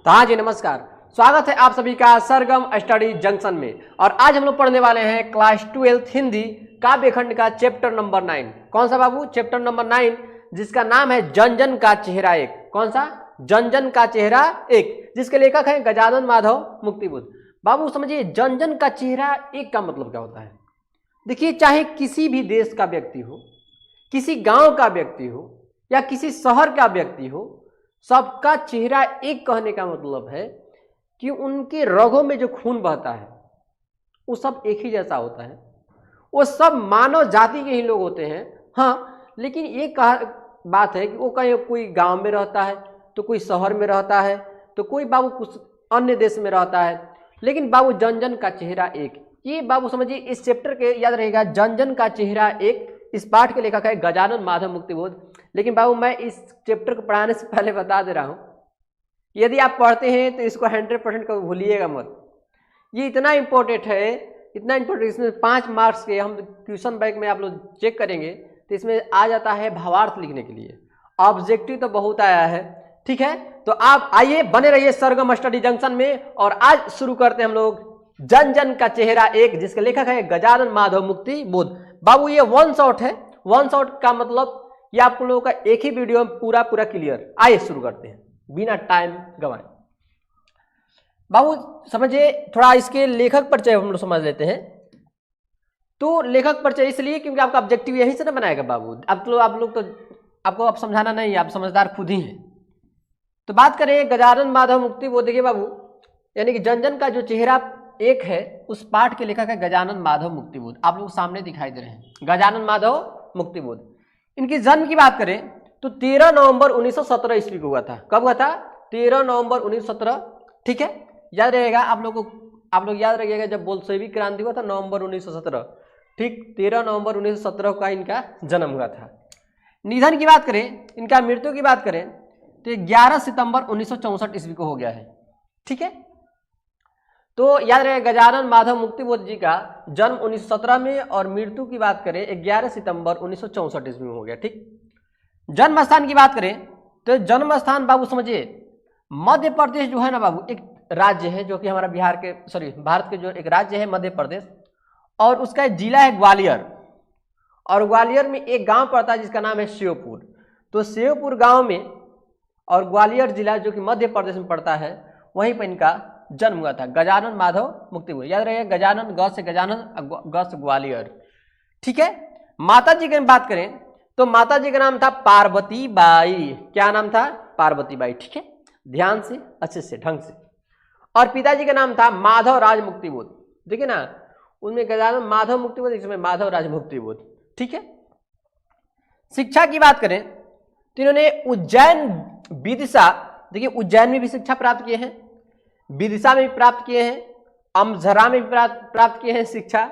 तो हाँ जी नमस्कार, स्वागत है आप सभी का सरगम स्टडी जंक्शन में। और आज हम लोग पढ़ने वाले हैं क्लास 12 हिंदी काव्य खंड का चैप्टर नंबर 9। कौन सा बाबू? चैप्टर नंबर 9 जिसका नाम है जन जन का चेहरा एक। कौन सा? जन जन का चेहरा एक, जिसके लेखक हैं गजानन माधव मुक्तिबोध। बाबू समझिए, जन जन का चेहरा एक का मतलब क्या होता है। देखिए, चाहे किसी भी देश का व्यक्ति हो, किसी गांव का व्यक्ति हो या किसी शहर का व्यक्ति हो, सबका चेहरा एक कहने का मतलब है कि उनके रगों में जो खून बहता है वो सब एक ही जैसा होता है। वो सब मानव जाति के ही लोग होते हैं। हाँ, लेकिन एक बात है कि वो कहीं कोई गांव में रहता है, तो कोई शहर में रहता है, तो कोई बाबू कुछ अन्य देश में रहता है, लेकिन बाबू जन जन का चेहरा एक। ये बाबू समझिए, इस चैप्टर के याद रहेगा, जन जन का चेहरा एक। इस पाठ के लेखक है गजानन माधव मुक्तिबोध। लेकिन बाबू मैं इस चैप्टर को पढ़ाने से पहले बता दे रहा हूँ, यदि आप पढ़ते हैं तो इसको 100% कभी भूलिएगा मत। ये इतना इम्पोर्टेंट है, इतना इम्पोर्टेंट। इसमें 5 मार्क्स के हम क्वेश्चन बैंक में आप लोग चेक करेंगे तो इसमें आ जाता है भावार्थ लिखने के लिए। ऑब्जेक्टिव तो बहुत आया है, ठीक है। तो आप आइए, बने रहिए सरगम स्टडी जंक्शन में। और आज शुरू करते हैं हम लोग जन जन का चेहरा एक, जिसके लेखक है गजानन माधव मुक्तिबोध। बाबू ये वन शॉट है। वन शॉट का मतलब ये आप लोगों का एक ही वीडियो में पूरा क्लियर। आइए शुरू करते हैं बिना टाइम गंवाए। बाबू समझिए, थोड़ा इसके लेखक परिचय हम लोग समझ लेते हैं। तो लेखक परिचय इसलिए क्योंकि आपका ऑब्जेक्टिव यहीं से ना बनाएगा बाबू। आप लोग तो आपको अब समझाना नहीं है, आप समझदार खुद ही हैं। तो बात करें गजानन माधव मुक्तिबोध। देखिए बाबू, यानी कि जन जन का जो चेहरा एक है, उस पाठ के लेखक है गजानन माधव मुक्तिबोध। आप लोग सामने दिखाई दे रहे हैं गजानन माधव मुक्तिबोध। इनकी जन्म की बात करें तो 13 नवंबर 1917 ईस्वी को हुआ था। कब हुआ था? 13 नवंबर 1917, ठीक है। याद रहेगा आप लोग याद रखिएगा, जब बोल्शेविक क्रांति हुआ था नवंबर 1917, ठीक 13 नवंबर 1917 का इनका जन्म हुआ था। निधन की बात करें, इनका मृत्यु की बात करें तो 11 सितंबर 1964 ईस्वी को हो गया है, ठीक है। तो याद रहे, गजानन माधव मुक्तिबोध जी का जन्म 1917 में और मृत्यु की बात करें 11 सितंबर 1964 ईस्वी में हो गया, ठीक। जन्म स्थान की बात करें तो जन्म स्थान बाबू समझिए, मध्य प्रदेश जो है ना बाबू, एक राज्य है जो कि हमारा भारत के जो एक राज्य है मध्य प्रदेश, और उसका एक जिला है ग्वालियर। और ग्वालियर में एक गांव पड़ता है जिसका नाम है श्योपुर। तो श्योपुर गांव में और ग्वालियर जिला जो कि मध्य प्रदेश में पड़ता है, वहीं पर इनका जन्म हुआ था, गजानन माधव मुक्तिबोध। याद रहे, गजानन ग से गजानन, ग से ग्वालियर, ठीक है। माता जी की बात करें तो माता जी का नाम था पार्वती बाई। क्या नाम था? पार्वती बाई, ठीक है। ध्यान से, अच्छे से, ढंग से। और पिताजी का नाम था माधव राज मुक्तिबोध। देखिए ना, उनमें गजानन माधव मुक्तिबोध, इसमें माधव राज मुक्तिबोध, ठीक है। शिक्षा की बात करें तो इन्होंने उज्जैन, विदिशा, देखिए उज्जैन में भी शिक्षा प्राप्त किए हैं, विदिशा में भी प्राप्त किए हैं, अमझरा में भी प्राप्त किए हैं शिक्षा,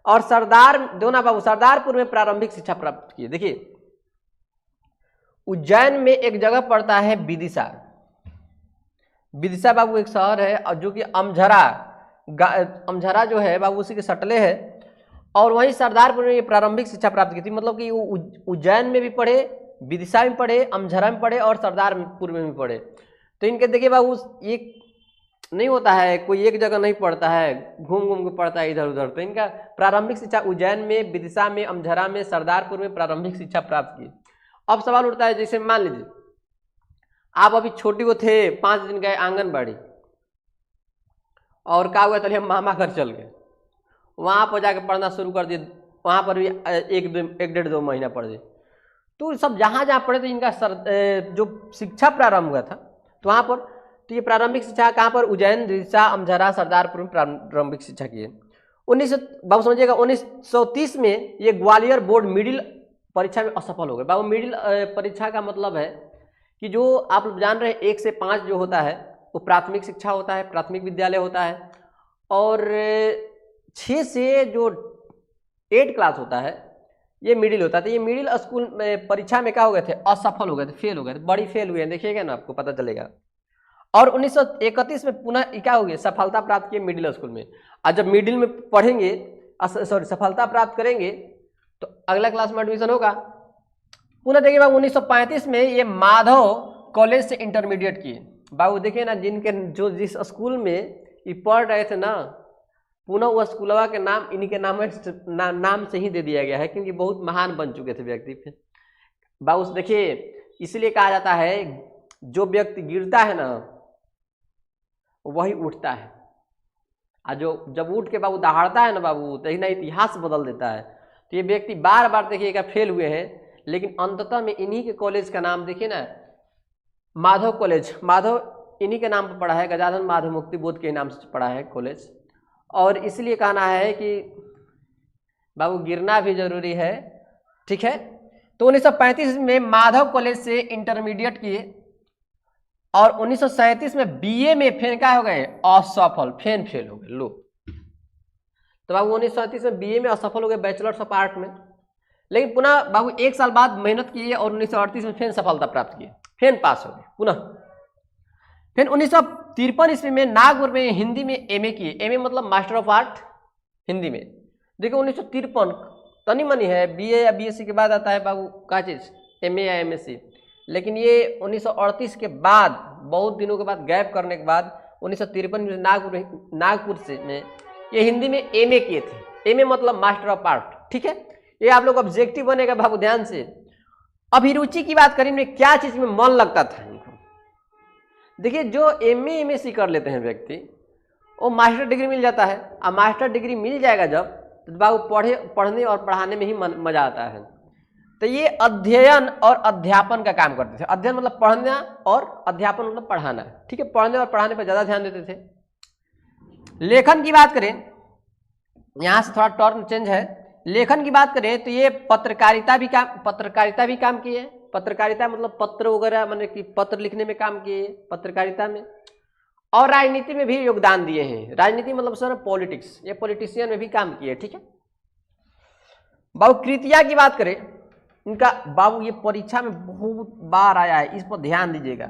और सरदारपुर में प्रारंभिक शिक्षा प्राप्त की। देखिए उज्जैन में एक जगह पड़ता है विदिशा। विदिशा बाबू एक शहर है, और जो कि अमझरा जो है बाबू उसी के सटले है। और वहीं सरदारपुर में ये प्रारंभिक शिक्षा प्राप्त की थी। मतलब कि उज्जैन में भी पढ़े, विदिशा में पढ़े, अमझरा में पढ़े और सरदारपुर में भी पढ़े। तो इनके देखिए बाबू, एक नहीं होता है, कोई एक जगह नहीं पढ़ता है, घूम घूम के पढ़ता है इधर उधर। तो इनका प्रारंभिक शिक्षा उज्जैन में, विदिशा में, अमझरा में, सरदारपुर में प्रारंभिक शिक्षा प्राप्त की। अब सवाल उठता है, जैसे मान लीजिए आप अभी छोटी वो थे, 5 दिन गए आंगनबाड़ी, और क्या हुआ, चलिए हम मामा घर चल गए, वहाँ पर जाकर पढ़ना शुरू कर दिए। वहाँ पर भी 1-1.5-2 महीना पढ़ दिए। तो सब जहाँ जहाँ पढ़े तो इनका जो शिक्षा प्रारंभ हुआ था, तो वहाँ पर तो ये प्रारंभिक शिक्षा कहाँ पर? उज्जैन, विदिशा, अमझरा, सरदारपुर में प्रारंभिक शिक्षा की है। 1930 में ये ग्वालियर बोर्ड मिडिल परीक्षा में असफल हो गए। बाबू मिडिल परीक्षा का मतलब है कि जो आप लोग जान रहे हैं 1 से 5 जो होता है वो प्राथमिक शिक्षा होता है, प्राथमिक विद्यालय होता है। और 6 से जो 8 क्लास होता है ये मिडिल होता है। तो ये मिडिल स्कूल में परीक्षा में क्या हो गए थे? असफल हो गए थे, फेल हो गए थे, बड़ी फेल हुए हैं। देखिएगा ना, आपको पता चलेगा। और 1931 में पुनः क्या हो गया? सफलता प्राप्त किए मिडिल स्कूल में। और जब मिडिल में पढ़ेंगे, सफलता प्राप्त करेंगे, तो अगला क्लास में एडमिशन होगा। पुनः देखिए 1935 में ये माधव कॉलेज से इंटरमीडिएट किए। बाबू देखिए ना, जिनके जो जिस स्कूल में ये पढ़ रहे थे ना, पुनः वह स्कूलवा के नाम इन्हीं के नाम से ही दे दिया गया है, क्योंकि बहुत महान बन चुके थे व्यक्ति फिर। बाबू देखिए, इसलिए कहा जाता है जो व्यक्ति गिरता है ना वही उठता है, और जो जब उठ के बाबू दहाड़ता है ना बाबू, तो ना इतिहास बदल देता है। तो ये व्यक्ति बार बार देखिएगा फेल हुए हैं, लेकिन अंततः में इन्हीं के कॉलेज का नाम देखिए ना, माधव कॉलेज, माधव इन्हीं के नाम पर पढ़ा है, गजानन माधव मुक्ति बोध के नाम से पढ़ा है कॉलेज। और इसलिए कहना है कि बाबू गिरना भी जरूरी है, ठीक है। तो 1935 में माधव कॉलेज से इंटरमीडिएट किए और 1937 में बीए में फेल क्या हो गए, असफल, फेल हो गए लो। तो बाबू 1937 में बीए में असफल हो गए, बैचलर्स ऑफ आर्ट में। लेकिन पुनः बाबू 1 साल बाद मेहनत किए और 1938 में फिर सफलता प्राप्त किए, फिर पास हो गए पुनः। फिर 1953 ईस्वी में नागपुर में हिंदी में एमए किए, एमए मतलब मास्टर ऑफ आर्ट हिंदी में। देखिए 1953 तनी मनी है, बीए या बीएससी के बाद आता है बाबू क्या चीज, एमए या एमएससी। लेकिन ये 1938 के बाद, बहुत दिनों के बाद गैप करने के बाद 1953 में नागपुर से में ये हिंदी में एमए किए थे। एमए मतलब मास्टर ऑफ आर्ट, ठीक है। ये आप लोग ऑब्जेक्टिव बनेगा बाबू ध्यान से। अभिरुचि की बात करें में क्या चीज में मन लगता था इनको। देखिए जो एमए एमएससी कर लेते हैं व्यक्ति, वो मास्टर डिग्री मिल जाता है, और मास्टर डिग्री मिल जाएगा जब, तो बाबू पढ़ने और पढ़ाने में ही मजा आता है। तो ये अध्ययन और अध्यापन का काम करते थे। अध्ययन मतलब पढ़ना और अध्यापन मतलब पढ़ाना, ठीक है। पढ़ने और पढ़ाने पर ज्यादा ध्यान देते थे। लेखन की बात करें, यहां से थोड़ा टर्न चेंज है। लेखन की बात करें तो ये पत्रकारिता भी काम किए। पत्रकारिता मतलब पत्र वगैरह, माने कि पत्र लिखने में काम किए पत्रकारिता में। और राजनीति में भी योगदान दिए हैं। राजनीति मतलब सर पॉलिटिक्स, ये पॉलिटिशियन में भी काम किए, ठीक है। बाबू कृतिया की बात करें इनका, बाबू ये परीक्षा में बहुत बार आया है, इस पर ध्यान दीजिएगा।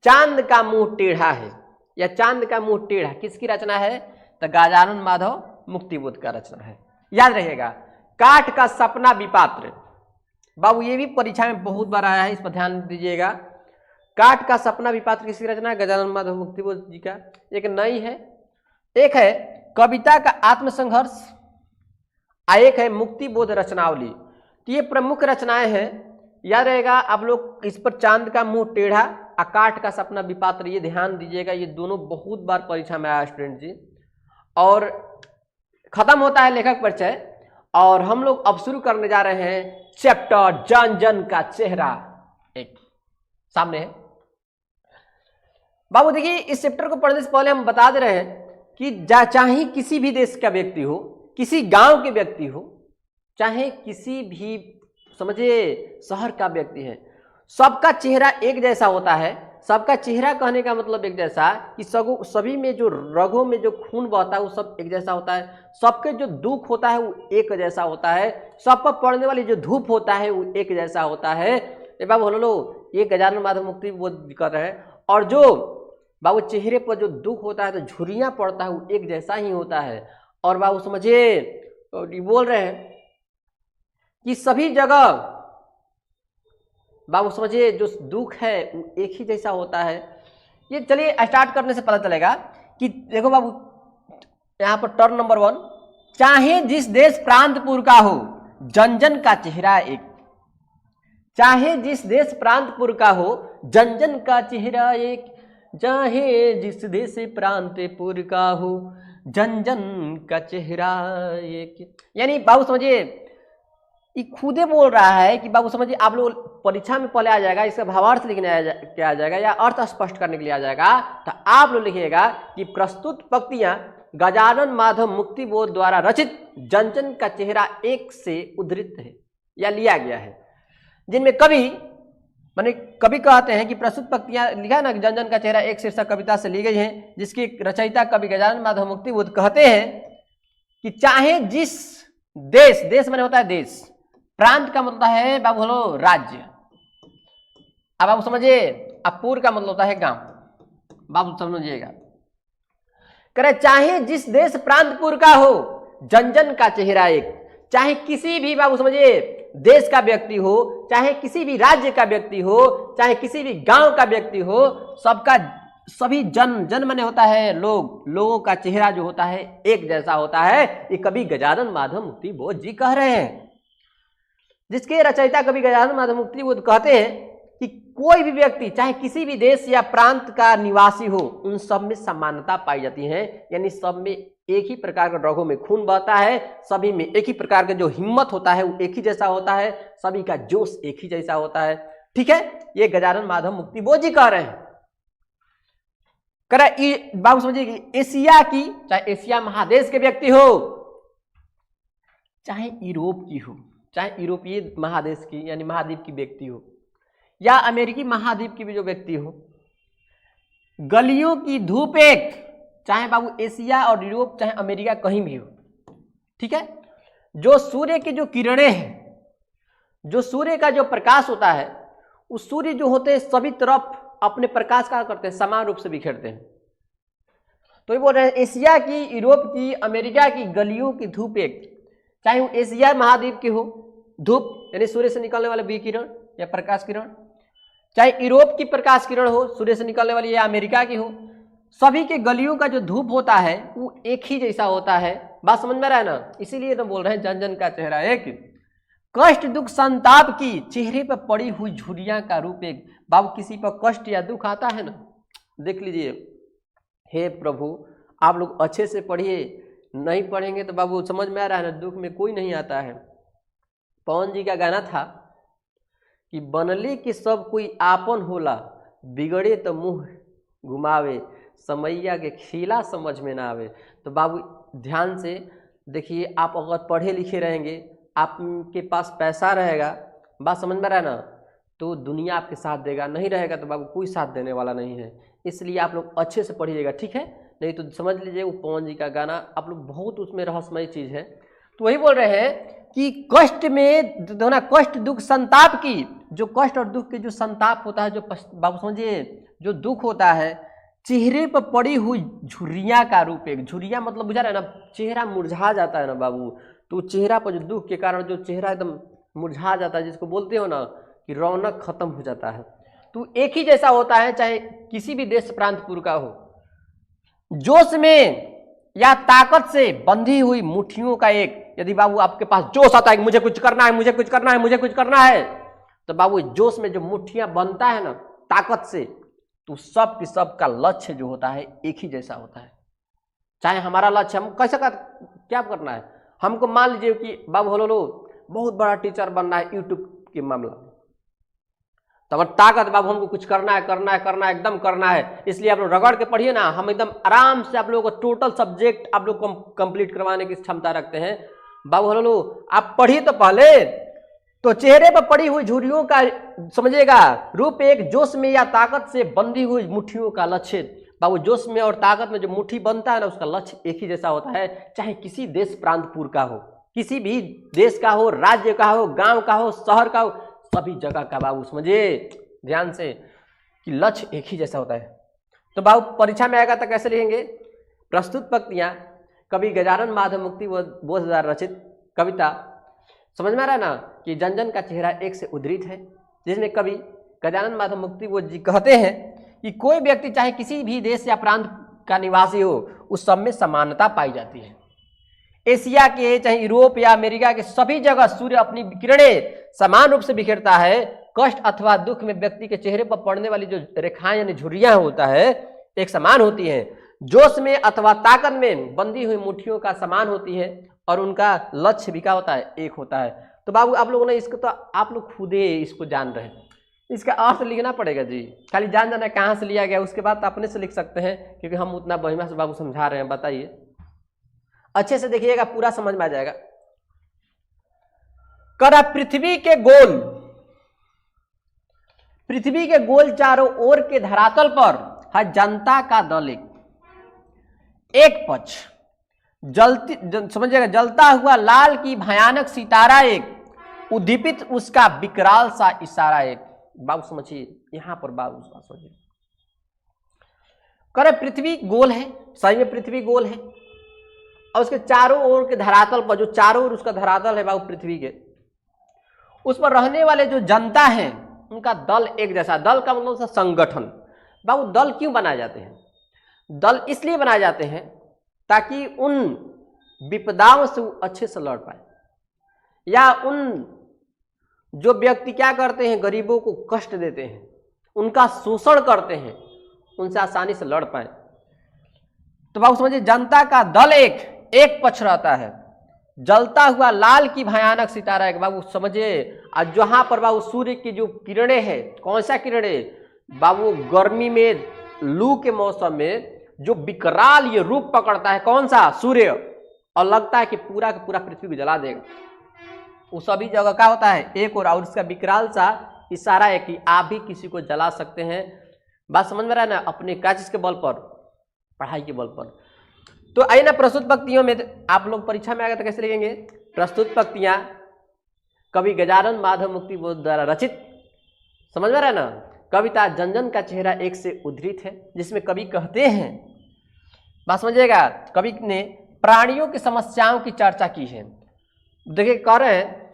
चांद का मुंह टेढ़ा है, या चांद का मुंह टेढ़ा किसकी रचना है, तो गजानन माधव मुक्तिबोध का रचना है, याद रहिएगा। काठ का सपना विपात्र, बाबू ये भी परीक्षा में बहुत बार आया है, इस पर ध्यान दीजिएगा। काठ का सपना विपात्र किसकी रचना है, गजानन माधव मुक्तिबोध जी का। एक नई है, एक है कविता का आत्मसंघर्ष, एक है मुक्तिबोध रचनावली। तो ये प्रमुख रचनाएं हैं, याद रहेगा आप लोग। इस पर चांद का मुंह टेढ़ा, काठ का सपना विपात्र, ये ध्यान दीजिएगा। ये दोनों बहुत बार परीक्षा में आया स्टूडेंट जी। और खत्म होता है लेखक परिचय, और हम लोग अब शुरू करने जा रहे हैं चैप्टर जन जन का चेहरा। एक सामने है बाबू। देखिए इस चैप्टर को पढ़ने से पहले हम बता दे रहे हैं कि चाहे किसी भी देश का व्यक्ति हो, किसी गांव के व्यक्ति हो, चाहे किसी भी समझिए शहर का व्यक्ति है, सबका चेहरा एक जैसा होता है। सबका चेहरा कहने का मतलब एक जैसा कि सभी में जो रगों में जो खून बहता है वो सब एक जैसा होता है। सबके जो दुख होता है वो एक जैसा होता है। सब पर पड़ने वाली जो धूप होता है वो एक जैसा होता है। बाबू बोलो लो, ये गजानन माधव मुक्ति वो कर रहे हैं। और जो बाबू चेहरे पर जो दुख होता है, तो झुर्रियाँ पड़ता है, वो एक जैसा ही होता है। और बाबू समझिए बोल रहे हैं कि सभी जगह बाबू समझिए जो दुख है वो एक ही जैसा होता है। ये चलिए स्टार्ट करने से पता चलेगा कि देखो बाबू, यहाँ पर टर्न नंबर 1, चाहे जिस देश प्रांतपुर का हो, जन जन का चेहरा एक। चाहे जिस देश प्रांतपुर का हो, जन जन का चेहरा एक। चाहे जिस देश प्रांतपुर का हो, जन जन का चेहरा एक। यानी बाबू समझिए ये खुदे बोल रहा है कि बाबू समझिए, आप लोग परीक्षा में पहले आ जाएगा, इसका भावार्थ लिखने आ जाएगा या अर्थ स्पष्ट करने के लिए आ जाएगा, तो आप लोग लिखिएगा कि प्रस्तुत पंक्तियां गजानन माधव मुक्तिबोध द्वारा रचित जन जन का चेहरा एक से उद्धृत है या लिया गया है, जिनमें कवि माने कवि कहते हैं कि प्रस्तुत पंक्तियां लिखा ना, जन जन का चेहरा एक शीर्षक कविता से ली गई है, जिसकी रचयिता कवि गजानन माधव मुक्तिबोध कहते हैं कि चाहे जिस देश, देश माने होता है देश, प्रांत का मतलब है बाबू बोलो राज्य, अब आप समझिए, अब पूर्व का मतलब होता है गांव। बाबू समझिएगा, करे चाहे जिस देश प्रांतपुर का हो, जन जन का चेहरा एक। चाहे किसी भी बाबू समझिए देश का व्यक्ति हो, चाहे किसी भी राज्य का व्यक्ति हो, चाहे किसी भी गांव का व्यक्ति हो, सबका सभी जन माने होता है लोगों का चेहरा जो होता है एक जैसा होता है, ये कवि गजानन माधव मुक्ति बोध जी कह रहे हैं। जिसके रचयिता कवि गजानन माधव मुक्ति बोध कहते हैं कि कोई भी व्यक्ति चाहे किसी भी देश या प्रांत का निवासी हो, उन सब में समानता पाई जाती है। यानी सब में एक ही प्रकार का रगों में खून बहता है, सभी में एक ही प्रकार का जो हिम्मत होता है वो एक ही जैसा होता है, सभी का जोश एक ही जैसा होता है। ठीक है, ये गजानन माधव मुक्ति बोध जी कह रहे हैं। बाबू समझिए कि एशिया की, चाहे एशिया महादेश के व्यक्ति हो, चाहे यूरोप की हो, चाहे यूरोपीय महादेश की यानी महाद्वीप की व्यक्ति हो, या अमेरिकी महाद्वीप की भी जो व्यक्ति हो, गलियों की धूप एक, चाहे बाबू एशिया और यूरोप चाहे अमेरिका कहीं भी हो। ठीक है, जो सूर्य की जो किरणें हैं, जो सूर्य का जो प्रकाश होता है, उस सूर्य जो होते हैं सभी तरफ अपने प्रकाश का करते हैं, समान रूप से बिखेरते हैं। तो ये बोल रहे हैं एशिया की, यूरोप की, अमेरिका की गलियों की धूप एक, चाहे वो एशिया महाद्वीप की हो धूप यानी सूर्य से निकलने वाले विकिरण या प्रकाश किरण, चाहे यूरोप की प्रकाश किरण हो सूर्य से निकलने वाली या अमेरिका की हो, सभी के गलियों का जो धूप होता है वो एक ही जैसा होता है। बात समझ में रहा है ना? इसीलिए तो बोल रहे हैं जन जन का चेहरा एक, कष्ट दुख संताप की चेहरे पर पड़ी हुई झुर्रियां का रूप एक। बाबू किसी पर कष्ट या दुख आता है ना, देख लीजिए, हे प्रभु आप लोग अच्छे से पढ़िए, नहीं पढ़ेंगे तो बाबू समझ में आ रहा है ना, दुख में कोई नहीं आता है। पवन जी का गाना था कि बनले कि सब कोई आपन होला, बिगड़े तो मुंह घुमावे, समैया के खिला समझ में ना आवे। तो बाबू ध्यान से देखिए, आप अगर पढ़े लिखे रहेंगे, आपके पास पैसा रहेगा, बात समझ में रहा है ना, तो दुनिया आपके साथ देगा, नहीं रहेगा तो बाबू कोई साथ देने वाला नहीं है। इसलिए आप लोग अच्छे से पढ़िएगा, ठीक है? नहीं तो समझ लीजिए वो पवन जी का गाना, आप लोग बहुत उसमें रहस्यमय चीज़ है। तो वही बोल रहे हैं कि कष्ट में दोना कष्ट दुख संताप की, जो कष्ट और दुख के जो संताप होता है, जो बाबू समझिए जो दुख होता है, चेहरे पर पड़ी हुई झुर्रियां का रूप एक। झुर्रियां मतलब बुझा रहा है ना, चेहरा मुरझा जाता है ना बाबू, तो चेहरा पर जो दुख के कारण जो चेहरा एकदम मुरझा जाता है, जिसको बोलते हो ना कि रौनक खत्म हो जाता है, तो एक ही जैसा होता है चाहे किसी भी देश प्रांतपुर का हो। जोश में या ताकत से बंधी हुई मुट्ठियों का एक, यदि बाबू आपके पास जोश आता है कि मुझे कुछ करना है, मुझे कुछ करना है, मुझे कुछ करना है, तो बाबू जोश में जो मुट्ठियां बनता है ना ताकत से, तो सब की सब का लक्ष्य जो होता है एक ही जैसा होता है। चाहे हमारा लक्ष्य हम कैसे क्या करना है, हमको मान लीजिए कि बाबू होलो बहुत बड़ा टीचर बनना है यूट्यूब के मामला में, तो अगर ताकत बाबू हमको कुछ करना है, करना है, करना है, एकदम करना है, इसलिए आप लोग रगड़ के पढ़िए ना, हम एकदम आराम से आप लोगों को टोटल सब्जेक्ट आप लोग कंप्लीट करवाने की क्षमता रखते हैं। बाबू होलो आप पढ़िए तो पहले, तो चेहरे पर पड़ी हुई झुर्रियों का समझिएगा रूप एक, जोश में या ताकत से बंधी हुई मुट्ठियों का लक्ष्य। बाबू जोश में और ताकत में जो मुट्ठी बनता है ना, उसका लक्ष्य एक ही जैसा होता है, चाहे किसी देश प्रांतपुर का हो, किसी भी देश का हो, राज्य का हो, गांव का हो, शहर का हो, सभी जगह का बाबू समझिए ध्यान से कि लक्ष्य एक ही जैसा होता है। तो बाबू परीक्षा में आएगा तो कैसे लिखेंगे? प्रस्तुत पंक्तियां कवि गजानन माधव मुक्ति बोध द्वारा रचित कविता, समझ में आ रहा है ना कि जन जन का चेहरा एक से उद्धृत है, जिसमें कवि गजानन माधव मुक्ति बोध जी कहते हैं कि कोई व्यक्ति चाहे किसी भी देश या प्रांत का निवासी हो, उस सब में समानता पाई जाती है। एशिया के चाहे यूरोप या अमेरिका के सभी जगह सूर्य अपनी किरणें समान रूप से बिखेरता है। कष्ट अथवा दुख में व्यक्ति के चेहरे पर पड़ने वाली जो रेखाएं यानी झुर्रियां होता है एक समान होती हैं। जोश में अथवा ताकत में बंधी हुई मुट्ठियों का समान होती है और उनका लक्ष्य भी क्या होता है? एक होता है। तो बाबू आप लोगों ने इसको तो आप लोग खुद ही इसको जान रहे हैं, इसका अर्थ लिखना पड़ेगा जी, खाली जान जाना कहाँ से लिया गया उसके बाद अपने से लिख सकते हैं, क्योंकि हम उतना महिमा से बाबू समझा रहे हैं। बताइए अच्छे से देखिएगा, पूरा समझ में आ जाएगा। करा पृथ्वी के गोल चारों ओर के धरातल पर है जनता का दल एक पक्ष जलती समझिएगा, जलता हुआ लाल की भयानक सितारा एक, उद्दीपित उसका विकराल सा इशारा एक। बाबू समझिए यहां पर बाबू समझिए, करे पृथ्वी गोल है, सही में पृथ्वी गोल है, और उसके चारों ओर के धरातल पर, जो चारों ओर उसका धरातल है बाबू पृथ्वी के, उस पर रहने वाले जो जनता है उनका दल एक जैसा। दल का मतलब संगठन, बाबू दल क्यों बनाए जाते हैं? दल इसलिए बनाए जाते हैं ताकि उन विपदाओं से वो अच्छे से लड़ पाए, या उन जो व्यक्ति क्या करते हैं गरीबों को कष्ट देते हैं, उनका शोषण करते हैं, उनसे आसानी से लड़ पाए। तो बाबू समझिए जनता का दल एक पक्ष रहता है, जलता हुआ लाल की भयानक सितारा है बाबू समझिए। और जहां पर बाबू सूर्य की जो किरणें हैं, कौन सा किरणें बाबू, गर्मी में लू के मौसम में जो विकराल ये रूप पकड़ता है, कौन सा, सूर्य, और लगता है कि पूरा का पूरा पृथ्वी को जला देगा। उस सभी जगह क्या होता है एक और उसका विकराल सा इशारा है कि आप भी किसी को जला सकते हैं। बात समझ में रहा है ना, अपने क्या चीज के बल पर, पढ़ाई के बल पर। तो आइए ना प्रस्तुत पंक्तियों में, आप लोग परीक्षा में आ गए तो कैसे लिखेंगे? प्रस्तुत पंक्तियां कवि गजानन माधव मुक्ति बोध द्वारा रचित, समझ में रहा है ना, कविता जनजन का चेहरा एक से उद्धृत है, जिसमें कवि कहते हैं, बात समझिएगा, कवि ने प्राणियों की समस्याओं की चर्चा की है। देखिए कह रहे हैं,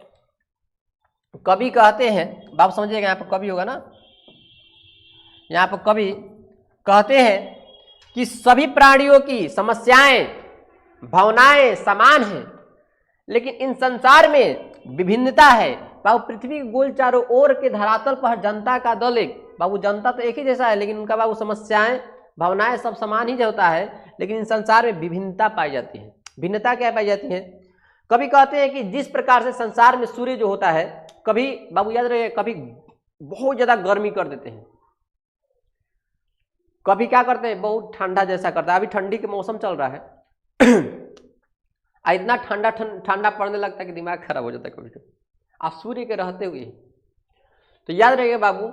कवि कहते हैं, बाप समझिएगा, यहाँ पर कवि होगा ना, यहाँ पर कवि कहते हैं कि सभी प्राणियों की समस्याएं भावनाएं समान हैं, लेकिन इन संसार में विभिन्नता है। बाबू पृथ्वी के गोल चारों ओर के धरातल पर जनता का दल एक, बाबू जनता तो एक ही जैसा है, लेकिन उनका बाबू समस्याएं भावनाएं सब समान ही होता है, लेकिन इन संसार में विभिन्नता पाई जाती है। भिन्नता क्या पाई जाती है? कभी कहते हैं कि जिस प्रकार से संसार में सूर्य जो होता है, कभी बाबू याद रहे, कभी बहुत ज्यादा गर्मी कर देते हैं, कभी क्या करते हैं बहुत ठंडा जैसा करता है। अभी ठंडी के मौसम चल रहा है इतना ठंडा ठंडा पड़ने लगता है कि दिमाग खराब हो जाता है कभी कभी, आप सूर्य के रहते हुए। तो याद रखिएगा बाबू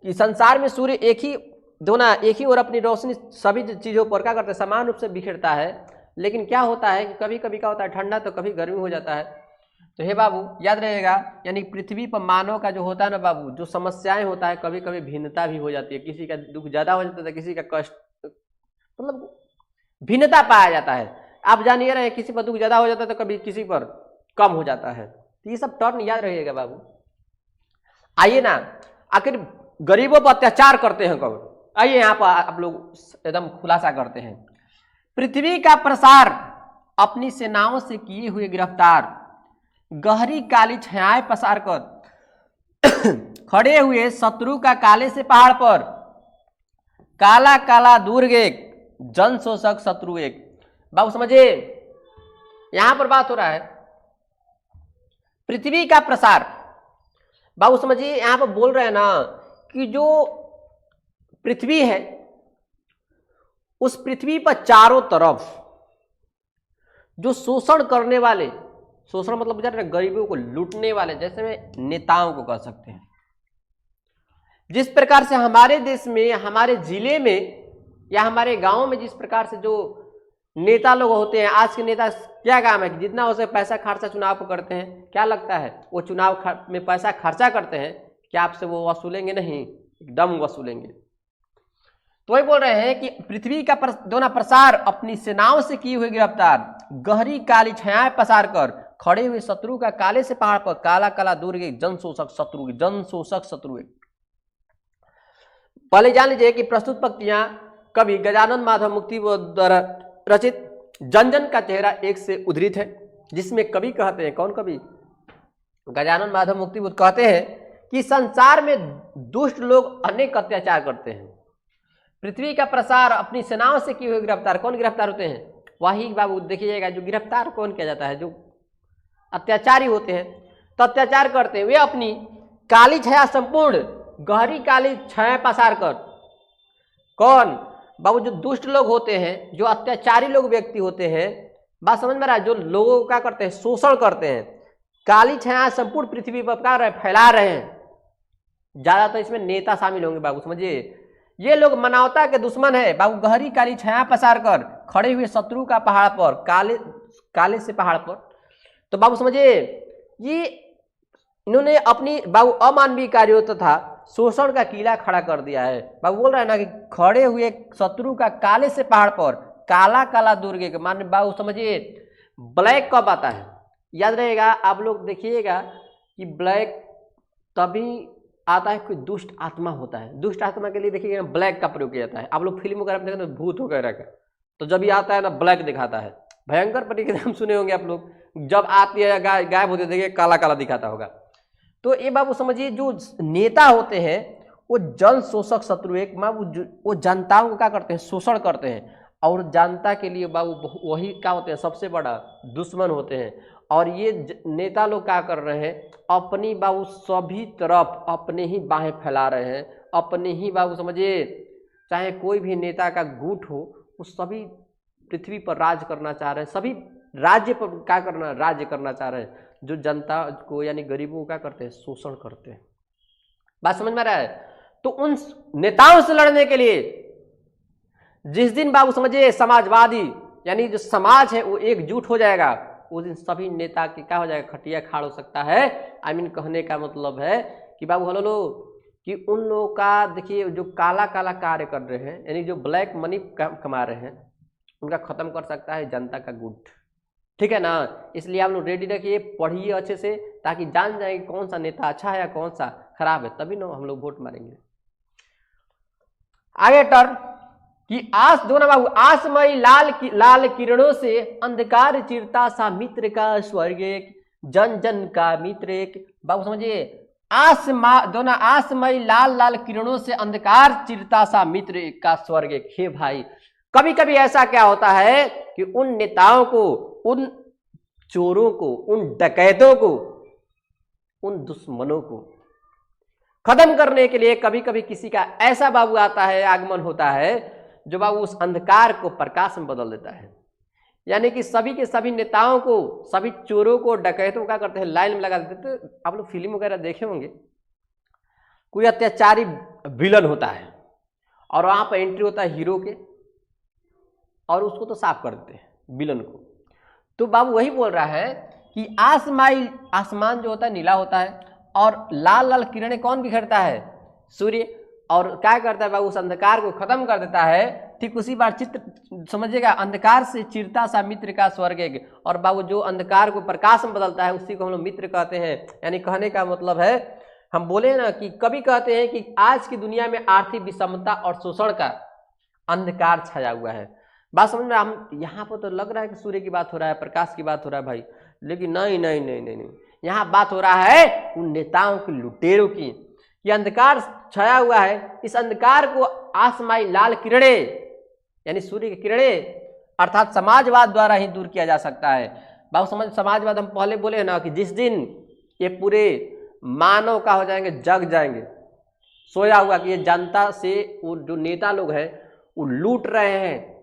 कि संसार में सूर्य एक ही दोनों एक ही और अपनी रोशनी सभी चीजों पर क्या करता है समान रूप से बिखेरता है, लेकिन क्या होता है कि कभी कभी क्या होता है ठंडा तो कभी गर्मी हो जाता है। तो हे बाबू याद रहेगा, यानी पृथ्वी पर मानव का जो होता है ना बाबू, जो समस्याएं होता है, कभी कभी भिन्नता भी हो जाती है, किसी का दुख ज्यादा हो जाता है, किसी का कष्ट, मतलब भिन्नता पाया जाता है। आप जानिए रहे किसी पर दुख ज्यादा हो जाता है तो कभी किसी पर कम हो जाता है। तो ये सब टर्न याद रहिएगा बाबू। आइए ना, आखिर गरीबों पर अत्याचार करते हैं कौन? आइए यहाँ पर आप लोग एकदम खुलासा करते हैं। पृथ्वी का प्रसार अपनी सेनाओं से किए हुए गिरफ्तार, गहरी काली छायाएं पसार कर खड़े हुए शत्रु का काले से पहाड़ पर, काला काला दुर्ग एक, जन शोषक शत्रु एक। बाबू समझिए यहां पर बात हो रहा है पृथ्वी का प्रसार। बाबू समझिए यहां पर बोल रहे हैं ना कि जो पृथ्वी है, उस पृथ्वी पर चारों तरफ जो शोषण करने वाले, शोषण मतलब बुझा रहे गरीबों को लूटने वाले, जैसे में नेताओं को कह सकते हैं। जिस प्रकार से हमारे देश में, हमारे जिले में या हमारे गांव में जिस प्रकार से जो नेता लोग होते हैं, आज के नेता क्या काम है कि जितना हो सके पैसा खर्चा चुनाव पर करते हैं। क्या लगता है वो चुनाव में पैसा खर्चा करते हैं, क्या आपसे वो वसूलेंगे? नहीं, एकदम वसूलेंगे। तो वही बोल रहे हैं कि पृथ्वी का दोनों प्रसार अपनी सेनाओं से किए हुए गिरफ्तार, गहरी काली छायाएं पसार कर खड़े हुए शत्रु का काले से पहाड़ पर, काला काला दुर्ग एक, जन शोषक शत्रु, जन शोषक शत्रु एक। पहले जान लीजिए कि प्रस्तुत पंक्तियां कवि गजानन माधव मुक्ति द्वारा रचित जनजन का चेहरा एक से उद्धृत है, जिसमें कवि कहते हैं, कौन कवि? गजानन माधव मुक्ति कहते हैं कि संसार में दुष्ट लोग अनेक अत्याचार करते हैं। पृथ्वी का प्रसार अपनी सेनाओं से किए हुए गिरफ्तार, कौन गिरफ्तार होते हैं? वही बाबू देखिएगा, जो गिरफ्तार कौन किया जाता है, जो अत्याचारी होते हैं। तो अत्याचार करते हैं वे अपनी काली छाया संपूर्ण गहरी काली छाया पसार कर, कौन बाबू? जो दुष्ट लोग होते हैं, जो अत्याचारी लोग व्यक्ति होते हैं, बात समझ में रहा है, जो लोगों को क्या करते हैं, शोषण करते हैं, काली छाया संपूर्ण पृथ्वी पर क्या रहे, फैला रहे हैं। ज्यादातर इसमें नेता शामिल होंगे बाबू समझिए। ये लोग मानवता के दुश्मन है बाबू, गहरी काली छाया पसार कर खड़े हुए शत्रु का पहाड़ पर, काले से पहाड़ पर। तो बाबू समझिए ये इन्होंने अपनी बाबू अमानवीय कार्यों तथा शोषण का किला खड़ा कर दिया है। बाबू बोल रहा है ना कि खड़े हुए शत्रु का काले से पहाड़ पर, काला काला दुर्ग के मान। बाबू समझिए ब्लैक कब आता है? याद रहेगा, आप लोग देखिएगा कि ब्लैक तभी आता है कोई दुष्ट आत्मा होता है। दुष्ट आत्मा के लिए देखिए ब्लैक का प्रयोग किया जाता है। आप लोग फिल्म वगैरह में देखें तो भूत वगैरह का, तो जब ये आता है ना ब्लैक दिखाता है। भयंकर परी के नाम सुने होंगे आप लोग, जब आती है गायब होते देखिए काला काला दिखाता होगा। तो ये बाबू समझिए जो नेता होते हैं वो जन शोषक शत्रु, एक बाबू वो जनताओं को क्या करते हैं, शोषण करते हैं, और जनता के लिए बाबू वही क्या होते हैं, सबसे बड़ा दुश्मन होते हैं। और ये नेता लोग क्या कर रहे हैं, अपनी बाबू सभी तरफ अपने ही बाहें फैला रहे हैं, अपने ही बाबू समझिए चाहे कोई भी नेता का गुट हो, वो सभी पृथ्वी पर राज करना चाह रहे हैं, सभी राज्य पर क्या करना, राज्य करना चाह रहे हैं। जो जनता को यानी गरीबों को क्या करते हैं, शोषण करते हैं। बात समझ में आ रहा है? तो उन नेताओं से लड़ने के लिए जिस दिन बाबू समझिए समाजवादी यानी जो समाज है वो एकजुट हो जाएगा, उस दिन सभी नेता की क्या हो जाएगा, खटिया खाड़ हो सकता है। आई मीन कहने का मतलब है कि बाबू हेलो लो कि उन लोगों का देखिए जो काला काला कार्य कर रहे हैं, यानी जो ब्लैक मनी कमा रहे हैं, उनका खत्म कर सकता है जनता का गुट। ठीक है ना? इसलिए आप लोग रेडी रखिए, पढ़िए अच्छे से, ताकि जान जाए कि कौन सा नेता अच्छा है या कौन सा खराब है, तभी ना हम लोग वोट मारेंगे। आगे टर्न कि आस दो ना बाबू, आसमयी लाल किरणों से अंधकार चिरता सा मित्र का स्वर्ग एक, जन जन का मित्र एक। बाबू समझिए दोनों आसमयी लाल किरणों से अंधकार चिरता सा मित्र एक का स्वर्ग एक। हे भाई, कभी कभी ऐसा क्या होता है कि उन नेताओं को, उन चोरों को, उन डकैतों को, उन दुश्मनों को खत्म करने के लिए कभी कभी किसी का ऐसा बाबू आता है, आगमन होता है, जो बाबू उस अंधकार को प्रकाश में बदल देता है। यानी कि सभी के सभी नेताओं को, सभी चोरों को, डकैतों का करते हैं, लाइन में लगा देते। तो आप लोग फिल्म वगैरह देखे होंगे, कोई अत्याचारी विलन होता है और वहां पर एंट्री होता है हीरो के, और उसको तो साफ कर देते हैं विलन को। तो बाबू वही बोल रहा है कि आसमान जो होता है नीला होता है, और लाल लाल किरणें कौन बिखेरता है, सूर्य, और क्या करता है बाबू, उस अंधकार को खत्म कर देता है। ठीक उसी बार चित्र समझिएगा, अंधकार से चिरता सा मित्र का स्वर्ग एक। और बाबू जो अंधकार को प्रकाश में बदलता है उसी को हम लोग मित्र कहते हैं। यानी कहने का मतलब है, हम बोले ना कि कभी कहते हैं कि आज की दुनिया में आर्थिक विषमता और शोषण का अंधकार छाया हुआ है। बात समझ में? हम यहाँ पर तो लग रहा है कि सूर्य की बात हो रहा है, प्रकाश की बात हो रहा है भाई, लेकिन नहीं नहीं नहीं नहीं नहीं, यहाँ बात हो रहा है उन नेताओं की, लुटेरों की। ये अंधकार छाया हुआ है, इस अंधकार को आसमाई लाल किरणें यानी सूर्य की किरणें अर्थात समाजवाद द्वारा ही दूर किया जा सकता है। बाबू समझ, समाजवाद हम पहले बोले ना कि जिस दिन ये पूरे मानव का हो जाएंगे, जग जाएंगे, सोया हुआ कि ये जनता से वो जो नेता लोग हैं वो लूट रहे हैं,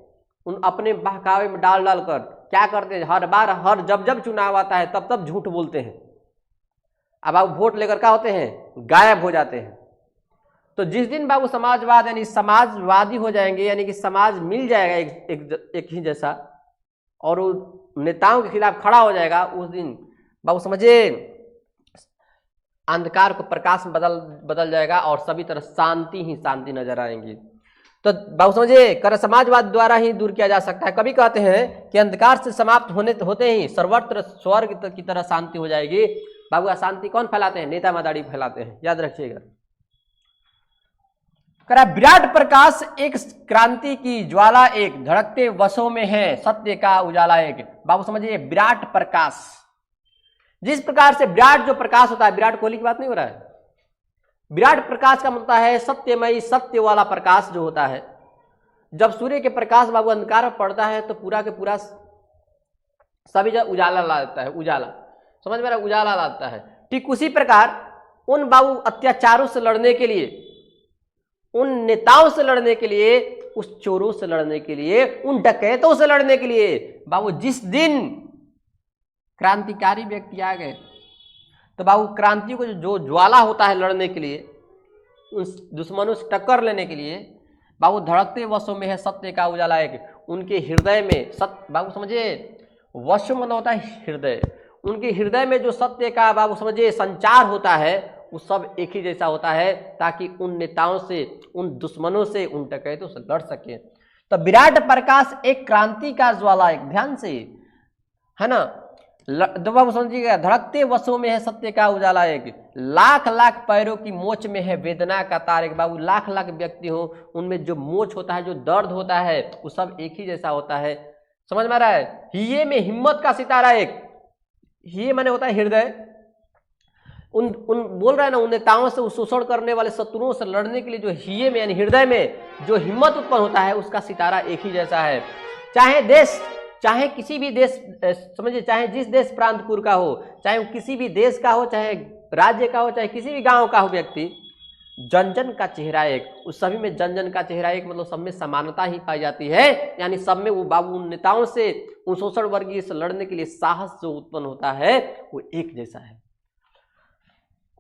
उन अपने बहकावे में डाल डाल कर क्या करते हैं, हर बार जब चुनाव आता है तब झूठ बोलते हैं। अब आप वोट लेकर क्या होते हैं, गायब हो जाते हैं। तो जिस दिन बाबू समाजवाद यानी समाजवादी हो जाएंगे, यानी कि समाज मिल जाएगा एक ही जैसा, और वो नेताओं के खिलाफ खड़ा हो जाएगा, उस दिन बाबू समझिए अंधकार को प्रकाश में बदल जाएगा और सभी तरह शांति ही शांति नजर आएंगी। तो बाबू समझिए कर समाजवाद द्वारा ही दूर किया जा सकता है। कभी कहते हैं कि अंधकार से समाप्त होते ही सर्वत्र स्वर्ग की तरह शांति हो जाएगी। बाबू अशांति कौन फैलाते हैं, नेता मदारी फैलाते हैं, याद रखिएगा। करा विराट प्रकाश एक क्रांति की ज्वाला एक, धड़कते वशों में है सत्य का उजाला एक। बाबू समझिए विराट प्रकाश, जिस प्रकार से विराट जो प्रकाश होता है, विराट कोहली की बात नहीं हो रहा है, विराट प्रकाश का मतलब है सत्यमयी, सत्य वाला प्रकाश जो होता है। जब सूर्य के प्रकाश बाबू अंधकार में पड़ता है तो पूरा के पूरा सभी जगह उजाला ला देता है, उजाला समझ में, उजाला लाता है। ठीक उसी प्रकार उन बाबू अत्याचारों से लड़ने के लिए, उन नेताओं से लड़ने के लिए, उस चोरों से लड़ने के लिए, उन डकैतों से लड़ने के लिए बाबू जिस दिन क्रांतिकारी व्यक्ति आ गए, तो बाबू क्रांति को जो ज्वाला होता है लड़ने के लिए, उन दुश्मनों से टक्कर लेने के लिए, बाबू धड़कते वशों में है सत्य का उजाला एक। उनके हृदय में सत्य, बाबू समझिए वश मतलब होता है हृदय, उनके हृदय में जो सत्य का बाबू समझिए संचार होता है वो सब एक ही जैसा होता है, ताकि उन नेताओं से, उन दुश्मनों से, उन डकैतों से लड़ सके। तो विराट प्रकाश एक क्रांति का ज्वाला एक, ध्यान से है ना, बाबू समझिएगा, धड़कते वसों में है सत्य का उजाला एक, लाख लाख पैरों की मोच में है वेदना का तार एक। बाबू लाख लाख व्यक्ति हो, उनमें जो मोच होता है, जो दर्द होता है, वो सब एक ही जैसा होता है। समझ में आ रहा है? हिये में हिम्मत का सितारा एक, हिये माने होता है हृदय। उन बोल रहा है ना, उन नेताओं से, शोषण करने वाले शत्रुओं से लड़ने के लिए जो हिये में यानी हृदय में जो हिम्मत उत्पन्न होता है, उसका सितारा एक ही जैसा है। चाहे देश, चाहे किसी भी देश, समझिए, चाहे जिस देश प्रांतपुर का हो, चाहे वो किसी भी देश का हो, चाहे राज्य का हो, चाहे किसी भी गांव का हो व्यक्ति, जन जन का चेहरा एक। उस सभी में जन जन का चेहरा एक मतलब सब में समानता ही पाई जाती है। यानी सब में वो बाबू उन नेताओं से, उन शोषण वर्गीय से लड़ने के लिए साहस जो उत्पन्न होता है, वो एक जैसा है।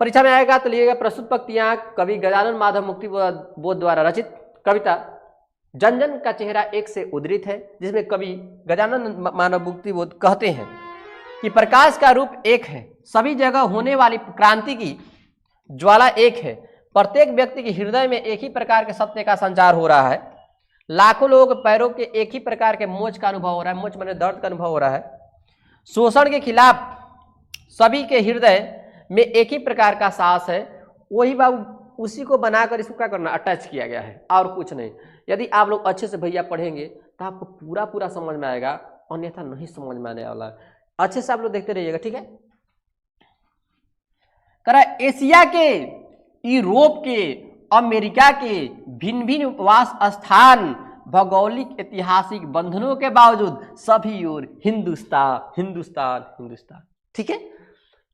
परीक्षा में आएगा तो लिएगा प्रस्तुत पंक्तियां कवि गजानन माधव मुक्ति बोध द्वारा रचित कविता जन जन का चेहरा एक से उद्धृत है, जिसमें कवि गजानन माधव मुक्ति बोध कहते हैं कि प्रकाश का रूप एक है, सभी जगह होने वाली क्रांति की ज्वाला एक है, प्रत्येक व्यक्ति के हृदय में एक ही प्रकार के सत्य का संचार हो रहा है, लाखों लोगों के पैरों के एक ही प्रकार के मोच का अनुभव हो रहा है, मोच माने दर्द का अनुभव हो रहा है, शोषण के खिलाफ सभी के हृदय में एक ही प्रकार का साहस है। वही बाबू उसी को बनाकर इसको क्या करना, अटैच किया गया है और कुछ नहीं। यदि आप लोग अच्छे से भैया पढ़ेंगे तो आपको पूरा पूरा समझ में आएगा, अन्यथा नहीं समझ में आने वाला। अच्छे से आप लोग देखते रहिएगा, ठीक है। करा एशिया के, यूरोप के, अमेरिका के भिन्न भिन्न वास स्थान, भौगोलिक ऐतिहासिक बंधनों के बावजूद सभी ओर हिंदुस्तान हिंदुस्तान हिंदुस्तान, ठीक है।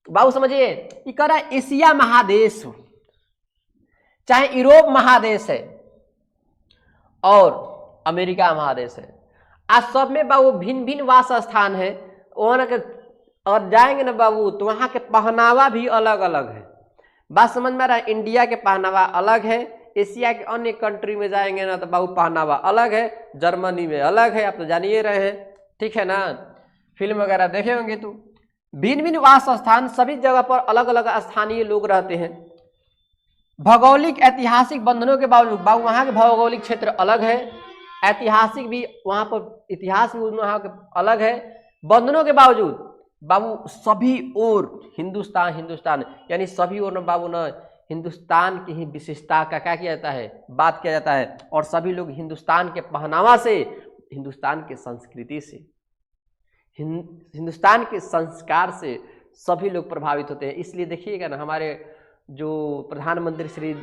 बाबू समझिए, ये कह रहा है एशिया महादेश हो, चाहे यूरोप महादेश है और अमेरिका महादेश है, आज सब में बाबू भिन्न भिन्न वास स्थान है। वहां के और जाएंगे ना बाबू तो वहां के पहनावा भी अलग अलग है। बात समझ में आ रहा है? इंडिया के पहनावा अलग है, एशिया के अन्य कंट्री में जाएंगे ना तो बाबू पहनावा अलग है, जर्मनी में अलग है, आप तो जानिए रहे हैं, ठीक है ना, फिल्म वगैरह देखे होंगे। तो भिन्न भिन्न वास स्थान, सभी जगह पर अलग अलग स्थानीय लोग रहते हैं। भौगोलिक ऐतिहासिक बंधनों के बावजूद बाबू वहाँ के भौगोलिक क्षेत्र अलग है, ऐतिहासिक भी वहाँ पर इतिहास भी वहाँ के अलग है। बंधनों के बावजूद बाबू सभी ओर हिंदुस्तान हिंदुस्तान, यानी सभी ओर न बाबू न हिंदुस्तान की ही विशेषता का क्या किया जाता है, बात किया जाता है। और सभी लोग हिंदुस्तान के पहनावा से, हिंदुस्तान के संस्कृति से, हिंदुस्तान के संस्कार से सभी लोग प्रभावित होते हैं। इसलिए देखिएगा ना, हमारे जो प्रधानमंत्री श्री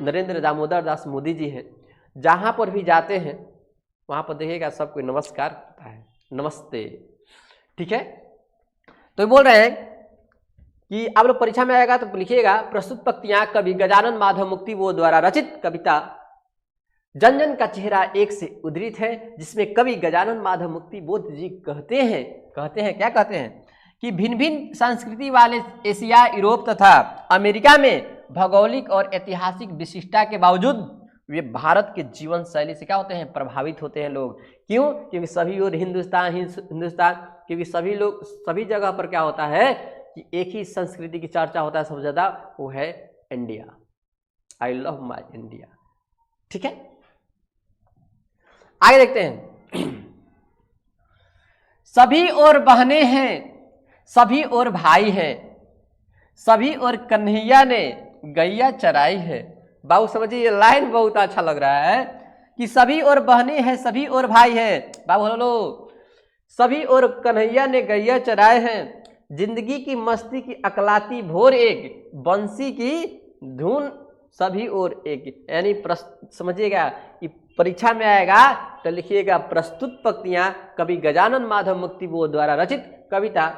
नरेंद्र दामोदर दास मोदी जी हैं, जहाँ पर भी जाते हैं वहाँ पर देखिएगा सबको नमस्कार करता है, नमस्ते, ठीक है। तो बोल रहे हैं कि आप लोग परीक्षा में आएगा तो लिखिएगा प्रस्तुत पंक्तियां कवि गजानन माधव मुक्ति बोध द्वारा रचित कविता जन जन का चेहरा एक से उद्धृत है, जिसमें कवि गजानन माधव मुक्ति बोध जी कहते हैं क्या कहते हैं कि भिन्न भिन्न संस्कृति वाले एशिया, यूरोप तथा अमेरिका में भौगोलिक और ऐतिहासिक विशिष्टता के बावजूद वे भारत के जीवन शैली से क्या होते हैं, प्रभावित होते हैं लोग। क्यों? क्योंकि सभी ओर हिंदुस्तान हिंदुस्तान, क्योंकि सभी लोग सभी जगह पर क्या होता है कि एक ही संस्कृति की चर्चा होता है सबसे ज्यादा, वो है India. I love my India, ठीक है। आगे देखते हैं। सभी और बहनें हैं, सभी और भाई हैं, सभी और कन्हैया ने गैया चराई है। बाबू समझिए, ये लाइन बहुत अच्छा लग रहा है कि सभी और बहनें हैं, सभी और भाई हैं। बाबू हेलो, सभी और कन्हैया ने गैया चराए हैं, जिंदगी की मस्ती की अकलाती भोर एक, बंसी की धुन सभी और एक। यानी समझिएगा, कि परीक्षा में आएगा तो लिखिएगा प्रस्तुत पंक्तियां कवि गजानन माधव मुक्ति बोध द्वारा रचित कविता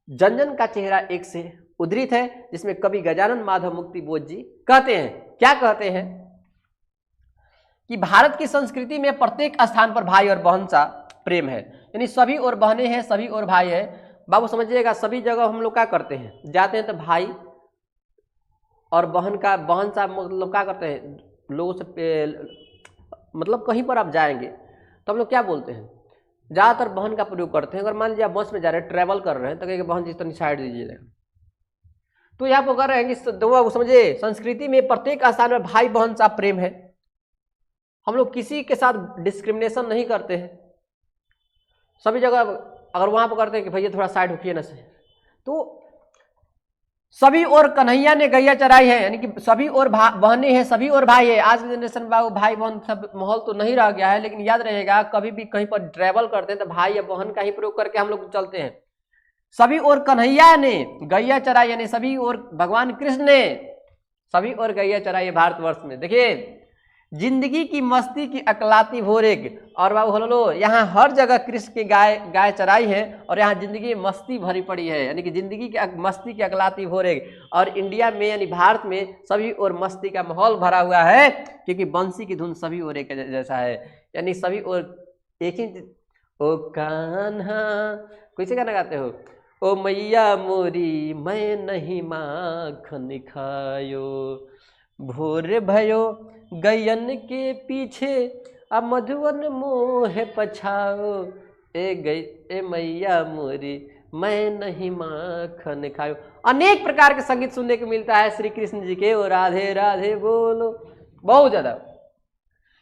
जन जन का चेहरा एक से उद्धृत है, जिसमें कवि गजानन माधव मुक्ति बोध जी कहते हैं, क्या कहते हैं कि भारत की संस्कृति में प्रत्येक स्थान पर भाई और बहन सा प्रेम है। यानी सभी और बहनें हैं, सभी और भाई है। बाबू समझिएगा, सभी जगह हम लोग क्या करते हैं, जाते हैं तो भाई और बहन सा मतलब क्या करते हैं, लोगों से मतलब कहीं पर आप जाएंगे तो हम लोग क्या बोलते हैं, ज़्यादातर बहन का प्रयोग करते हैं। अगर मान लीजिए आप बस में जा रहे हैं, ट्रैवल कर रहे हैं, तो कहेंगे बहन जी तो साइड दीजिए। तो यहाँ पर कर रहे हैं कि समझिए, संस्कृति में प्रत्येक स्थान में भाई बहन सा प्रेम है। हम लोग किसी के साथ डिस्क्रिमिनेशन नहीं करते हैं, सभी जगह अगर वहां पर करते हैं कि भैया थोड़ा साइड होकिए ना से, तो सभी और कन्हैया ने गैया चराई है, यानी कि सभी और बहनें हैं, सभी और भाई है। आज के जनरेशन में बाबू भाई बहन सब माहौल तो नहीं रह गया है, लेकिन याद रहेगा कभी भी कहीं पर ट्रैवल करते हैं तो भाई या बहन का ही प्रयोग करके हम लोग चलते हैं। सभी और कन्हैया ने गैया चराई, यानी सभी और भगवान कृष्ण ने सभी और गैया चराई है भारतवर्ष में। देखिए, जिंदगी की मस्ती की अकलाती भोरेग, और बाबू हलो यहाँ हर जगह कृष्ण की गाय चराई है और यहाँ जिंदगी में मस्ती भरी पड़ी है, यानी कि जिंदगी की मस्ती की अकलाती भोरेग। और इंडिया में यानी भारत में सभी और मस्ती का माहौल भरा हुआ है, क्योंकि बंसी की धुन सभी और एक जैसा है, यानी सभी और एक ही। ओ कान्हा, कैसे गाना गाते हो? ओ मैया मोरी मैं नहीं माखन खायो, भोर भयो गयन के पीछे अब मधुवन मोह पछाओ, ए मैया मोरी मैं नहीं माखन खायो। अनेक प्रकार के संगीत सुनने को मिलता है श्री कृष्ण जी के, ओ राधे राधे बोलो, बहुत ज्यादा।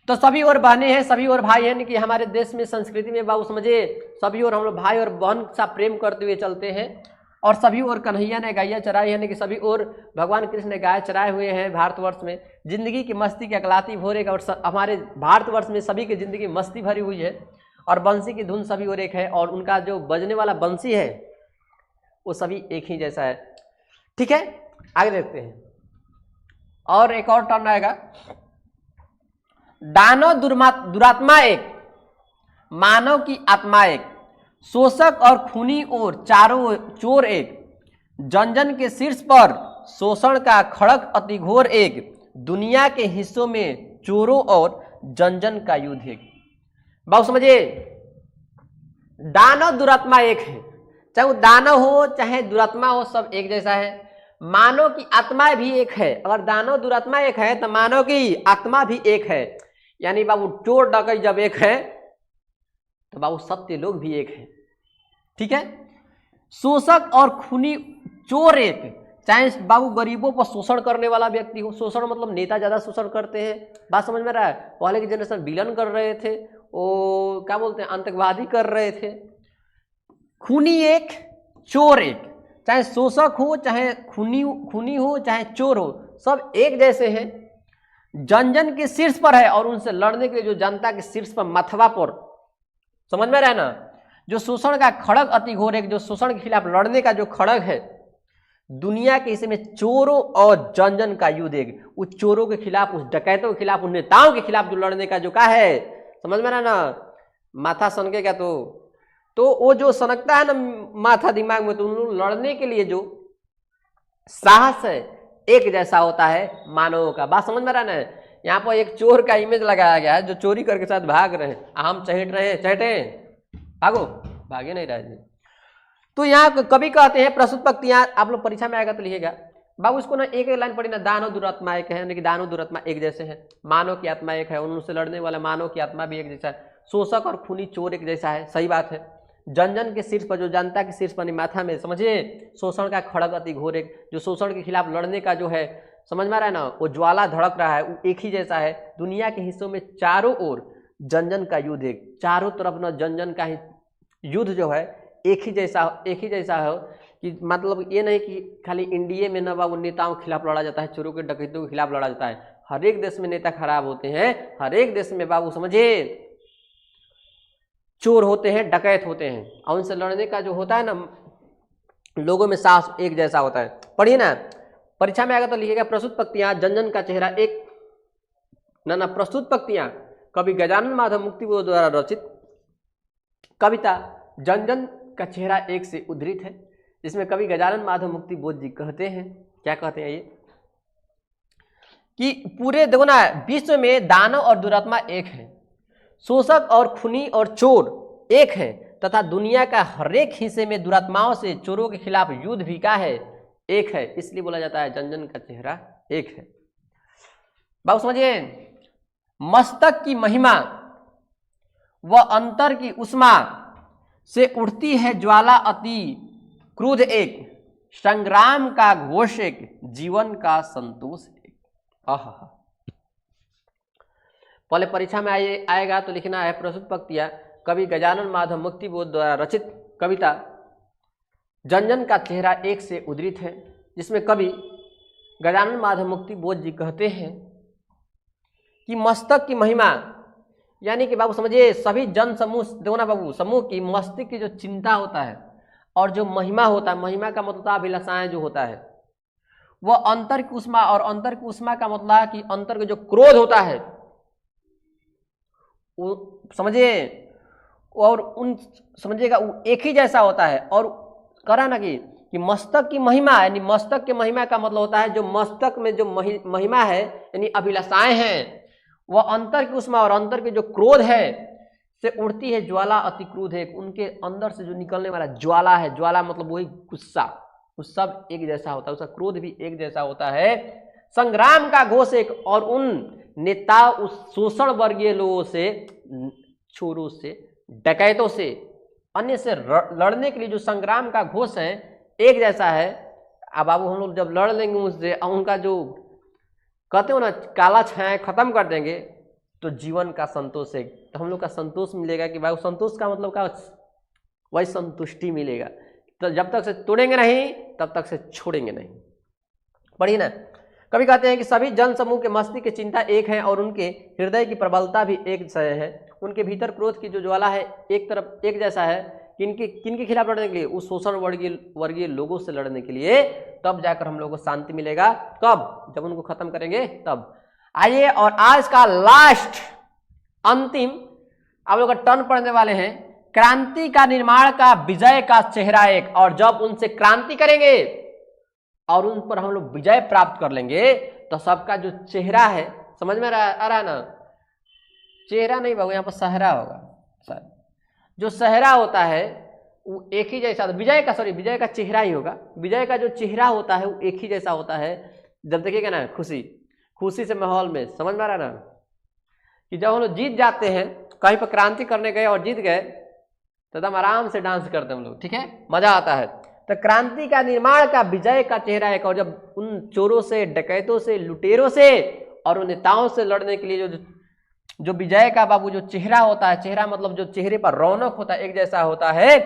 तो सभी और बहनें हैं, सभी और भाई हैं, कि हमारे देश में संस्कृति में बाबू समझे सभी और हम लोग भाई और बहन सा प्रेम करते हुए चलते हैं। और सभी और कन्हैया ने गैया चराई, यानी कि सभी और भगवान कृष्ण ने गाय चराए हुए हैं भारतवर्ष में। जिंदगी की मस्ती की अकलाती भोरेग, और हमारे भारतवर्ष में सभी की जिंदगी मस्ती भरी हुई है, और बंसी की धुन सभी और एक है, और उनका जो बजने वाला बंसी है वो सभी एक ही जैसा है। ठीक है, आगे देखते हैं। और एक और टर्न आएगा, दानव दुरात्मा एक, मानव की आत्मा एक, शोषक और खूनी और चारों चोर एक, जन जन के शीर्ष पर शोषण का खड़ग अति घोर एक, दुनिया के हिस्सों में चोरों और जन जन का युद्ध एक। बाबू समझिए, दानव दुरात्मा एक है, चाहे वो दानव हो चाहे दुरात्मा हो, सब एक जैसा है। मानव की आत्मा भी एक है, अगर दानव दुरात्मा एक है तो मानव की आत्मा भी एक है, यानी बाबू चोर डकैत जब एक है तो बाबू सत्य लोग भी एक है। ठीक है, शोषक और खूनी चोर एक, चाहे बाबू गरीबों पर शोषण करने वाला व्यक्ति हो, शोषण मतलब नेता ज्यादा शोषण करते हैं, बात समझ में रहा है। पहले की जनरेशन विलन कर रहे थे, वो क्या बोलते हैं, आतंकवादी कर रहे थे। खूनी एक चोर एक, चाहे शोषक हो चाहे खूनी हो चाहे चोर हो, सब एक जैसे हैं, जन जन के शीर्ष पर है, और उनसे लड़ने के लिए जो जनता के शीर्ष पर मथवा पर, समझ में रहा है ना, जो शोषण का खड़ग अति घोर है, जो शोषण के खिलाफ लड़ने का जो खड़ग है, दुनिया के हिस्से में चोरों और जन जन का युद्ध एक, उस चोरों के खिलाफ, उस डकैतों के खिलाफ, उन नेताओं के खिलाफ जो लड़ने का जो का है, समझ में रहा ना, माथा सनकेगा तो वो जो सनकता है ना माथा दिमाग में, तो उन लड़ने के लिए जो साहस है एक जैसा होता है मानवों का। बात समझ में रहा ना, यहाँ पर एक चोर का इमेज लगाया गया है जो चोरी करके साथ भाग रहे हैं, आम चहेट रहे हैं, चहटे भागो, भागे नहीं रहे। तो यहाँ कभी कहते हैं प्रस्तुत पंक्तियां, आप लोग परीक्षा में आएगा तो लिखेगा बाबू, इसको ना एक लाइन पढ़ी ना, दानव दुरात्मा एक है, यानी कि दानव दुरात्मा एक जैसे हैं, मानव की आत्मा एक है, उनसे लड़ने वाला मानव की आत्मा भी एक जैसा है, शोषक और खूनी चोर एक जैसा है, सही बात है। जन जन के शीर्ष पर, जो जनता के शीर्ष पर माथा में, समझिए शोषण का खड़ग अति घोर एक, जो शोषण के खिलाफ लड़ने का जो है, समझ में आ रहा है ना, वो ज्वाला धड़क रहा है, वो एक ही जैसा है। दुनिया के हिस्सों में चारों ओर जन जन का युद्ध एक, चारों तरफ ना जन जन का ही युद्ध जो है एक ही जैसा हो, कि मतलब ये नहीं कि खाली इंडिया में ना बाबू नेताओं के खिलाफ लड़ा जाता है, चोरों के डकैतों के खिलाफ लड़ा जाता है, हर एक देश में नेता खराब होते हैं, हर एक देश में बाबू समझिए चोर होते हैं, डकैत होते हैं, और उनसे लड़ने का जो होता है ना, लोगों में साहस एक जैसा होता है। पढ़िए ना, परीक्षा में आएगा तो लिखिएगा प्रस्तुत पंक्तियां जन जन का चेहरा एक, ना प्रस्तुत पंक्तियां कवि गजानन माधव मुक्तिबोध द्वारा रचित कविता जन जन का चेहरा एक से उद्धृत है, जिसमें कवि गजानन माधव मुक्तिबोध जी कहते हैं, क्या कहते हैं ये, कि पूरे देखो ना, विश्व में दानव और दुरात्मा एक है, शोषक और खूनी और चोर एक है, तथा दुनिया का हर एक हिस्से में दुरात्माओं से चोरों के खिलाफ युद्ध भी का है एक है, इसलिए बोला जाता है जन जन का चेहरा एक है। बाबू समझिए, मस्तक की महिमा व अंतर की उष्मा से उठती है ज्वाला अति क्रोध एक, संग्राम का घोष एक, जीवन का संतोष एक। आहा, पहले परीक्षा में आएगा तो लिखना है प्रस्तुत पंक्तियां कवि गजानन माधव मुक्तिबोध द्वारा रचित कविता जन जन का चेहरा एक से उद्धृत है, जिसमें कवि गजानन माधव मुक्ति बोध जी कहते हैं कि मस्तक की महिमा, यानी कि बाबू समझिए सभी जन समूह, देखो ना बाबू, समूह की मस्तिष्क की जो चिंता होता है और जो महिमा होता है, महिमा का मतलब अभिलाषाएं जो होता है, वह अंतर की उष्मा, और अंतर की उष्मा का मतलब है कि अंतर का जो क्रोध होता है वो समझिए, और उन समझिएगा वो एक ही जैसा होता है। और करा ना कि मस्तक की महिमा, यानी मस्तक के महिमा का मतलब होता है जो मस्तक में जो महिमा है यानी अभिलाषाएं हैं, वह अंतर की उष्मा और अंतर के जो क्रोध है से उड़ती है ज्वाला अति क्रोध है, उनके अंदर से जो निकलने वाला ज्वाला है, ज्वाला मतलब वही गुस्सा, वो सब एक जैसा होता है, उसका क्रोध भी एक जैसा होता है। संग्राम का घोष एक, और उन नेता उस शोषण वर्गीय लोगों से, चोरों से, डकैतों से, अन्य से लड़ने के लिए जो संग्राम का घोष है एक जैसा है। अब बाबू हम लोग जब लड़ लेंगे उससे, उनका जो कहते हो ना काला छाया खत्म कर देंगे, तो जीवन का संतोष है, तो हम लोग का संतोष मिलेगा। कि भाई संतोष का मतलब क्या, वही संतुष्टि मिलेगा। तो जब तक से तोड़ेंगे नहीं तब तक से छोड़ेंगे नहीं। पढ़िए ना, कभी कहते हैं कि सभी जन समूह के मस्तिष्क की चिंता एक है और उनके हृदय की प्रबलता भी एक जैसा है। उनके भीतर क्रोध की जो ज्वाला है एक तरफ एक जैसा है। किनके खिलाफ लड़ने के लिए, उस शोषण वर्गीय लोगों से लड़ने के लिए, तब जाकर हम लोगों को शांति मिलेगा। कब? जब उनको खत्म करेंगे तब। आइए और आज का लास्ट अंतिम आप लोग का टर्न पढ़ने वाले हैं, क्रांति का निर्माण का विजय का चेहरा एक। और जब उनसे क्रांति करेंगे और उन पर हम लोग विजय प्राप्त कर लेंगे तो सबका जो चेहरा है, समझ में आ रहा है ना, चेहरा नहीं बाबू, यहाँ पर सहरा होगा सर, जो सहरा होता है वो एक ही जैसा, विजय का चेहरा ही होगा। विजय का जो चेहरा होता है वो एक ही जैसा होता है। जब देखिएगा ना खुशी से माहौल में, समझ में आ रहा ना, कि जब हम लोग जीत जाते हैं, कहीं पर क्रांति करने गए और जीत गए, तो एकदम आराम से डांस करते हैं हम लोग, ठीक है, मजा आता है। तो क्रांति का निर्माण का विजय का चेहरा एक, और जब उन चोरों से, डकैतों से, लुटेरों से और उन नेताओं से लड़ने के लिए जो विजय का बाबू जो चेहरा होता है, चेहरा मतलब जो चेहरे पर रौनक होता है एक जैसा होता है,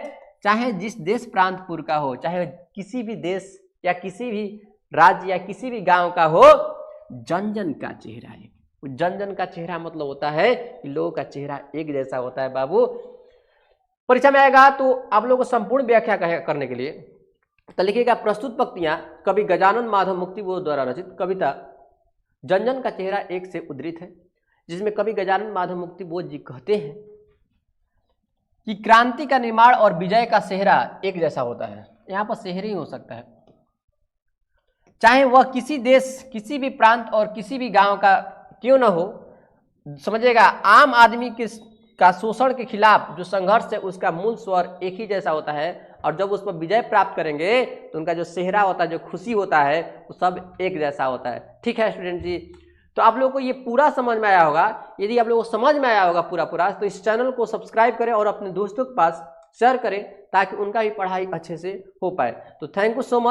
चाहे जिस देश प्रांतपुर का हो, चाहे किसी भी देश या किसी भी राज्य या किसी भी गांव का हो, जन जन का चेहरा है। जन जन का चेहरा मतलब होता है कि लोगों का चेहरा एक जैसा होता है। बाबू परीक्षा में आएगा तो आप लोगों को संपूर्ण व्याख्या करने के लिए तो लिखिएगा, प्रस्तुत पंक्तियां कवि गजानन माधव मुक्ति बोध द्वारा रचित कविता जन जन का चेहरा एक से उद्धृत है, जिसमें कवि गजानन माधव मुक्ति बोध जी कहते हैं कि क्रांति का निर्माण और विजय का चेहरा एक जैसा होता है। यहाँ पर चेहरे ही हो सकता है, चाहे वह किसी देश, किसी भी प्रांत और किसी भी गांव का क्यों न हो। समझिएगा, आम आदमी का शोषण के खिलाफ जो संघर्ष है उसका मूल स्वर एक ही जैसा होता है, और जब उस पर विजय प्राप्त करेंगे तो उनका जो चेहरा होता है, जो खुशी होता है, वो सब एक जैसा होता है। ठीक है स्टूडेंट जी, तो आप लोगों को ये पूरा समझ में आया होगा। यदि आप लोगों को समझ में आया होगा पूरा तो इस चैनल को सब्सक्राइब करें और अपने दोस्तों के पास शेयर करें ताकि उनका भी पढ़ाई अच्छे से हो पाए। तो थैंक यू सो मच।